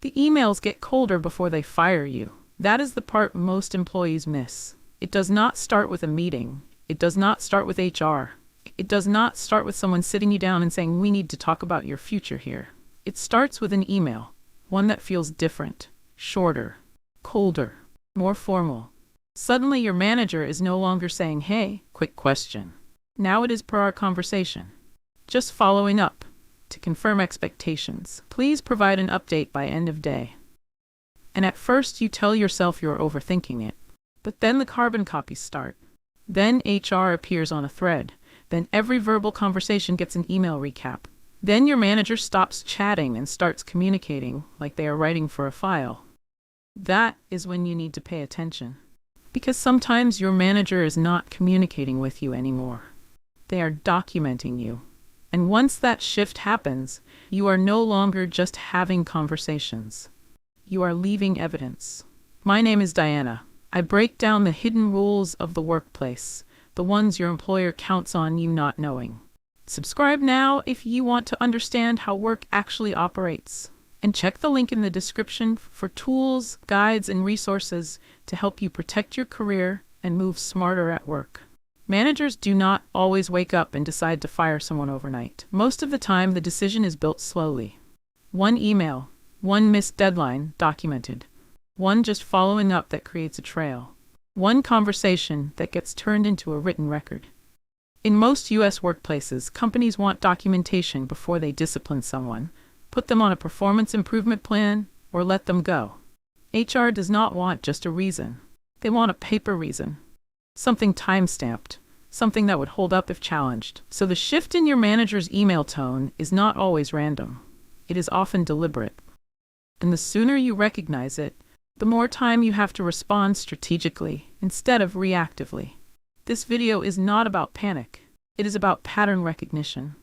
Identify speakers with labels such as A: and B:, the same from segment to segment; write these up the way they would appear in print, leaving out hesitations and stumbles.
A: The emails get colder before they fire you. That is the part most employees miss. It does not start with a meeting. It does not start with HR. It does not start with someone sitting you down and saying, we need to talk about your future here. It starts with an email, one that feels different, shorter, colder, more formal. Suddenly your manager is no longer saying, hey, quick question. Now it is per our conversation. Just following up to confirm expectations. Please provide an update by end of day. And at first you tell yourself you're overthinking it. But then the carbon copies start. Then HR appears on a thread. Then every verbal conversation gets an email recap. Then your manager stops chatting and starts communicating like they are writing for a file. That is when you need to pay attention. Because sometimes your manager is not communicating with you anymore. They are documenting you. And once that shift happens, you are no longer just having conversations. You are leaving evidence. My name is Diana. I break down the hidden rules of the workplace, the ones your employer counts on you not knowing. Subscribe now if you want to understand how work actually operates. And check the link in the description for tools, guides, and resources to help you protect your career and move smarter at work. Managers do not always wake up and decide to fire someone overnight. Most of the time, the decision is built slowly. One email, one missed deadline documented, one just following up that creates a trail, one conversation that gets turned into a written record. In most U.S. workplaces, companies want documentation before they discipline someone, put them on a performance improvement plan, or let them go. HR does not want just a reason. They want a paper reason. Something time-stamped, something that would hold up if challenged. So the shift in your manager's email tone is not always random. It is often deliberate. And the sooner you recognize it, the more time you have to respond strategically instead of reactively. This video is not about panic. It is about pattern recognition.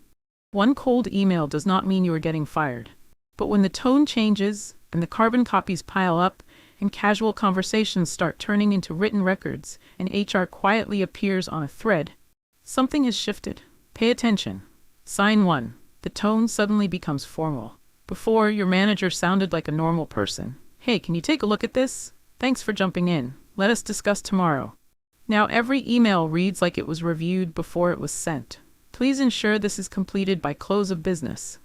A: One cold email does not mean you are getting fired. But when the tone changes and the carbon copies pile up, and casual conversations start turning into written records, and HR quietly appears on a thread, something has shifted. Pay attention. Sign 1. The tone suddenly becomes formal. Before, your manager sounded like a normal person. Hey, can you take a look at this? Thanks for jumping in. Let us discuss tomorrow. Now every email reads like it was reviewed before it was sent. Please ensure this is completed by close of business.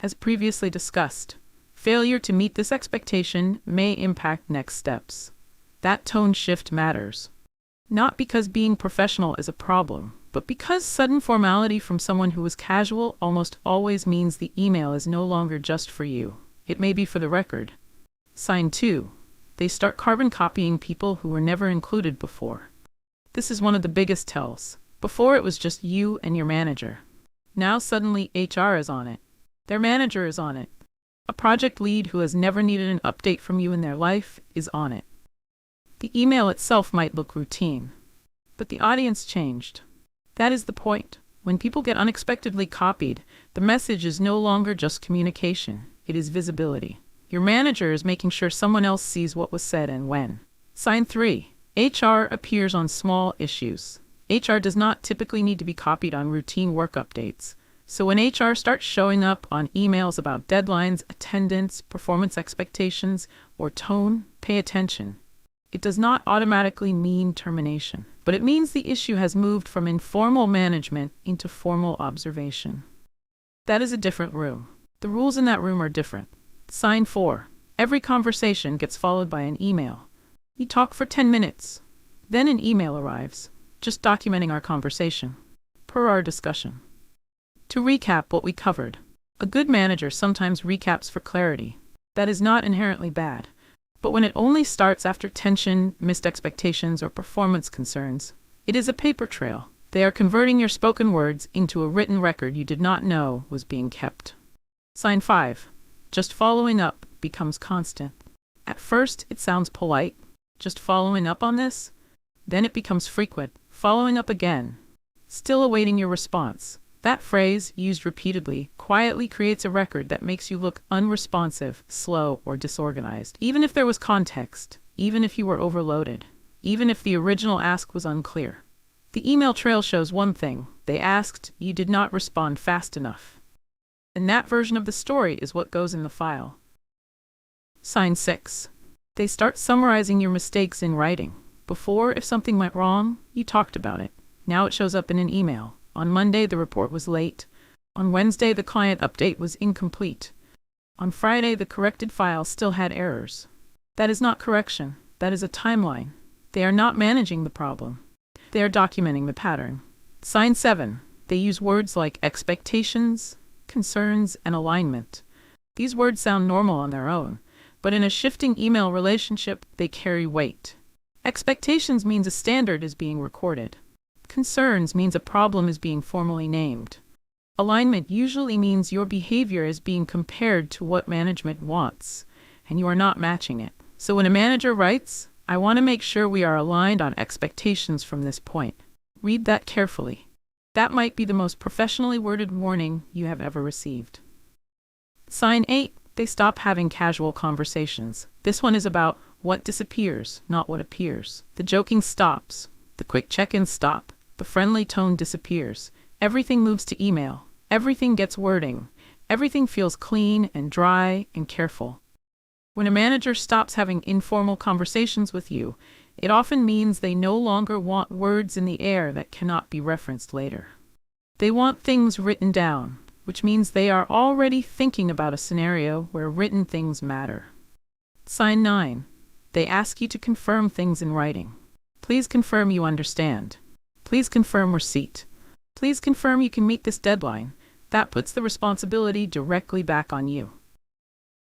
A: As previously discussed, failure to meet this expectation may impact next steps. That tone shift matters. Not because being professional is a problem, but because sudden formality from someone who is casual almost always means the email is no longer just for you. It may be for the record. Sign 2. They start carbon copying people who were never included before. This is one of the biggest tells. Before it was just you and your manager. Now suddenly HR is on it. Their manager is on it. A project lead who has never needed an update from you in their life is on it. The email itself might look routine, but the audience changed. That is the point. When people get unexpectedly copied, the message is no longer just communication. It is visibility. Your manager is making sure someone else sees what was said and when. Sign 3. HR appears on small issues. HR does not typically need to be copied on routine work updates. So when HR starts showing up on emails about deadlines, attendance, performance expectations, or tone, pay attention. It does not automatically mean termination, but it means the issue has moved from informal management into formal observation. That is a different room. The rules in that room are different. Sign 4. Every conversation gets followed by an email. You talk for 10 minutes. Then an email arrives, just documenting our conversation, per our discussion. To recap what we covered, a good manager sometimes recaps for clarity. That is not inherently bad. But when it only starts after tension, missed expectations, or performance concerns, it is a paper trail. They are converting your spoken words into a written record you did not know was being kept. Sign 5. Just following up becomes constant. At first, it sounds polite. Just following up on this? Then it becomes frequent. Following up again. Still awaiting your response. That phrase, used repeatedly, quietly creates a record that makes you look unresponsive, slow, or disorganized. Even if there was context, even if you were overloaded, even if the original ask was unclear. The email trail shows one thing. They asked, you did not respond fast enough. And that version of the story is what goes in the file. Sign 6. They start summarizing your mistakes in writing. Before, if something went wrong, you talked about it. Now it shows up in an email. On Monday, the report was late. On Wednesday, the client update was incomplete. On Friday, the corrected file still had errors. That is not correction. That is a timeline. They are not managing the problem. They are documenting the pattern. Sign 7. They use words like expectations, concerns, and alignment. These words sound normal on their own, but in a shifting email relationship, they carry weight. Expectations means a standard is being recorded. Concerns means a problem is being formally named. Alignment usually means your behavior is being compared to what management wants, and you are not matching it. So when a manager writes, "I want to make sure we are aligned on expectations from this point," read that carefully. That might be the most professionally worded warning you have ever received. Sign 8. They stop having casual conversations. This one is about what disappears, not what appears. The joking stops. The quick check-ins stop. The friendly tone disappears. Everything moves to email. Everything gets wording. Everything feels clean and dry and careful. When a manager stops having informal conversations with you, it often means they no longer want words in the air that cannot be referenced later. They want things written down, which means they are already thinking about a scenario where written things matter. Sign 9. They ask you to confirm things in writing. Please confirm you understand. Please confirm receipt. Please confirm you can meet this deadline. That puts the responsibility directly back on you.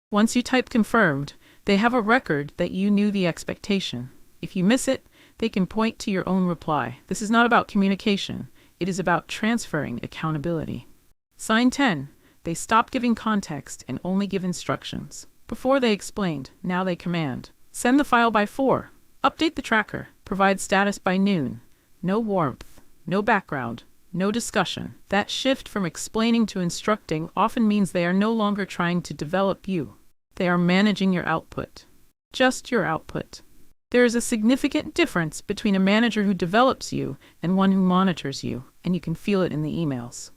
A: Once you type confirmed, they have a record that you knew the expectation. If you miss it, they can point to your own reply. This is not about communication. It is about transferring accountability. Sign 10. They stop giving context and only give instructions. Before they explained, now they command. Send the file by 4. Update the tracker. Provide status by noon. No warmth. No background. No discussion. That shift from explaining to instructing often means they are no longer trying to develop you. They are managing your output. Just your output. There is a significant difference between a manager who develops you and one who monitors you, and you can feel it in the emails.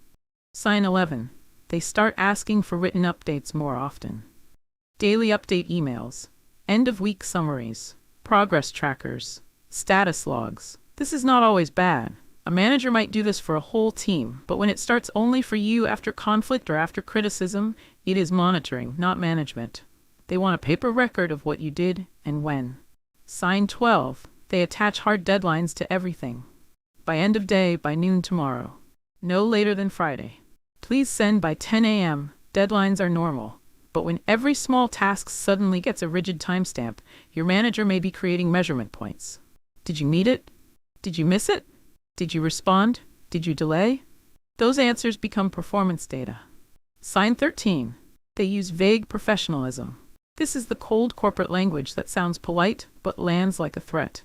A: Sign 11. They start asking for written updates more often. Daily update emails, end-of-week summaries, progress trackers, status logs. This is not always bad. A manager might do this for a whole team, but when it starts only for you after conflict or after criticism, it is monitoring, not management. They want a paper record of what you did and when. Sign 12. They attach hard deadlines to everything. By end of day, by noon tomorrow. No later than Friday. Please send by 10 a.m. Deadlines are normal. But when every small task suddenly gets a rigid timestamp, your manager may be creating measurement points. Did you meet it? Did you miss it? Did you respond? Did you delay? Those answers become performance data. Sign 13. They use vague professionalism. This is the cold corporate language that sounds polite but lands like a threat.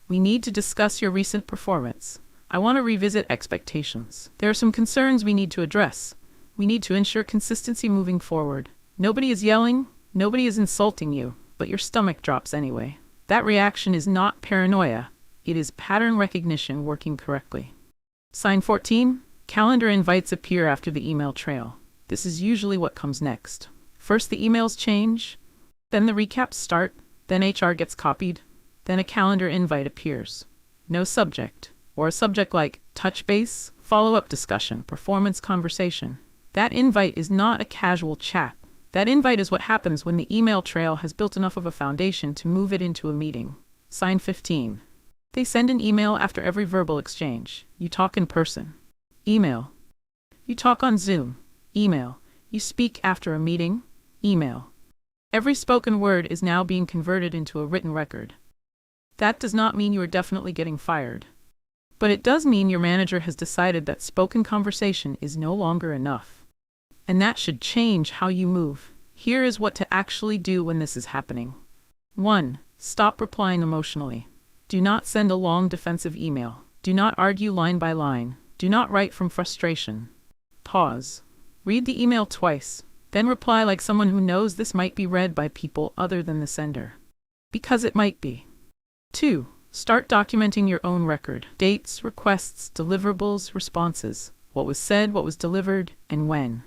A: We need to discuss your recent performance. I want to revisit expectations. There are some concerns we need to address. We need to ensure consistency moving forward. Nobody is yelling, nobody is insulting you, but your stomach drops anyway. That reaction is not paranoia. It is pattern recognition working correctly. Sign 14. Calendar invites appear after the email trail. This is usually what comes next. First the emails change, then the recaps start, then HR gets copied, then a calendar invite appears. No subject, or a subject like touch base, follow-up discussion, performance conversation. That invite is not a casual chat. That invite is what happens when the email trail has built enough of a foundation to move it into a meeting. Sign 15. They send an email after every verbal exchange. You talk in person. Email. You talk on Zoom. Email. You speak after a meeting. Email. Every spoken word is now being converted into a written record. That does not mean you are definitely getting fired. But it does mean your manager has decided that spoken conversation is no longer enough. And that should change how you move. Here is what to actually do when this is happening. 1. Stop replying emotionally. Do not send a long defensive email. Do not argue line by line. Do not write from frustration. Pause. Read the email twice. Then reply like someone who knows this might be read by people other than the sender. Because it might be. 2. Start documenting your own record. Dates, requests, deliverables, responses. What was said, what was delivered, and when.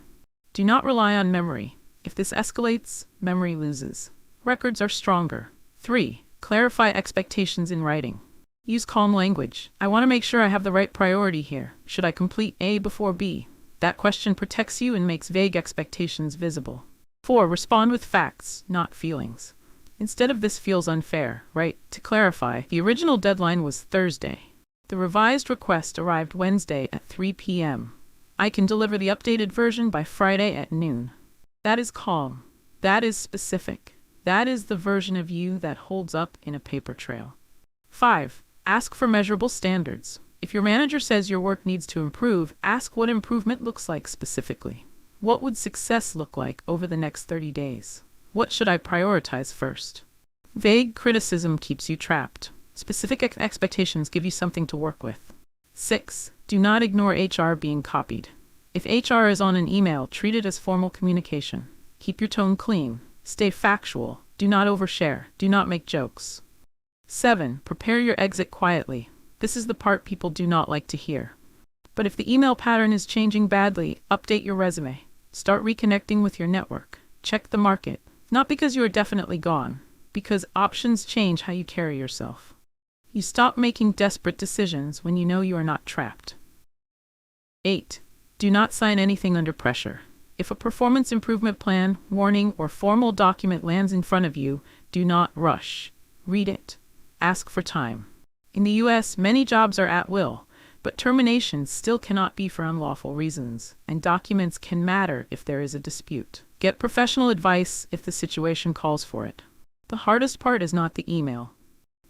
A: Do not rely on memory. If this escalates, memory loses. Records are stronger. 3. Clarify expectations in writing. Use calm language. I want to make sure I have the right priority here. Should I complete A before B? That question protects you and makes vague expectations visible. 4. Respond with facts, not feelings. Instead of "this feels unfair," write, "To clarify, the original deadline was Thursday. The revised request arrived Wednesday at 3 p.m. I can deliver the updated version by Friday at noon." That is calm. That is specific. That is the version of you that holds up in a paper trail. 5. Ask for measurable standards. If your manager says your work needs to improve, ask what improvement looks like specifically. What would success look like over the next 30 days? What should I prioritize first? Vague criticism keeps you trapped. Specific expectations give you something to work with. 6. Do not ignore HR being copied. If HR is on an email, treat it as formal communication. Keep your tone clean. Stay factual. Do not overshare. Do not make jokes. 7. Prepare your exit quietly. This is the part people do not like to hear. But if the email pattern is changing badly, update your resume. Start reconnecting with your network. Check the market. Not because you are definitely gone, because options change how you carry yourself. You stop making desperate decisions when you know you are not trapped. 8. Do not sign anything under pressure. If a performance improvement plan, warning, or formal document lands in front of you, do not rush. Read it. Ask for time. In the U.S., many jobs are at will, but terminations still cannot be for unlawful reasons, and documents can matter if there is a dispute. Get professional advice if the situation calls for it. The hardest part is not the email.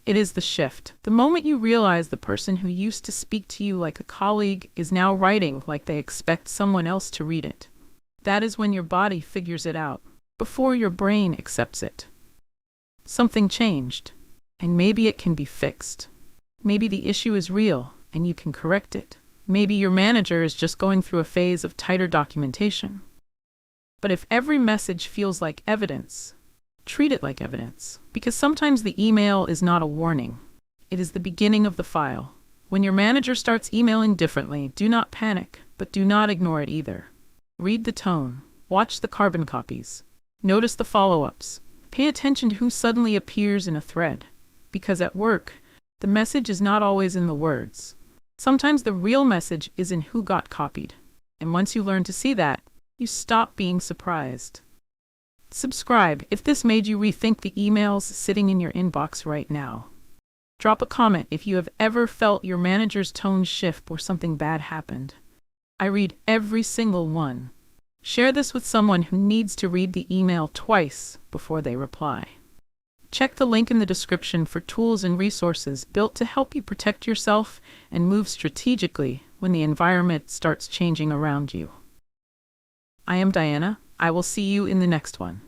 A: It is the shift. The moment you realize the person who used to speak to you like a colleague is now writing like they expect someone else to read it. That is when your body figures it out, before your brain accepts it. Something changed, and maybe it can be fixed. Maybe the issue is real, and you can correct it. Maybe your manager is just going through a phase of tighter documentation. But if every message feels like evidence, treat it like evidence, because sometimes the email is not a warning. It is the beginning of the file. When your manager starts emailing differently, do not panic, but do not ignore it either. Read the tone. Watch the carbon copies. Notice the follow-ups. Pay attention to who suddenly appears in a thread. Because at work, the message is not always in the words. Sometimes the real message is in who got copied. And once you learn to see that, you stop being surprised. Subscribe if this made you rethink the emails sitting in your inbox right now. Drop a comment if you have ever felt your manager's tone shift or something bad happened. I read every single one. Share this with someone who needs to read the email twice before they reply. Check the link in the description for tools and resources built to help you protect yourself and move strategically when the environment starts changing around you. I am Diana. I will see you in the next one.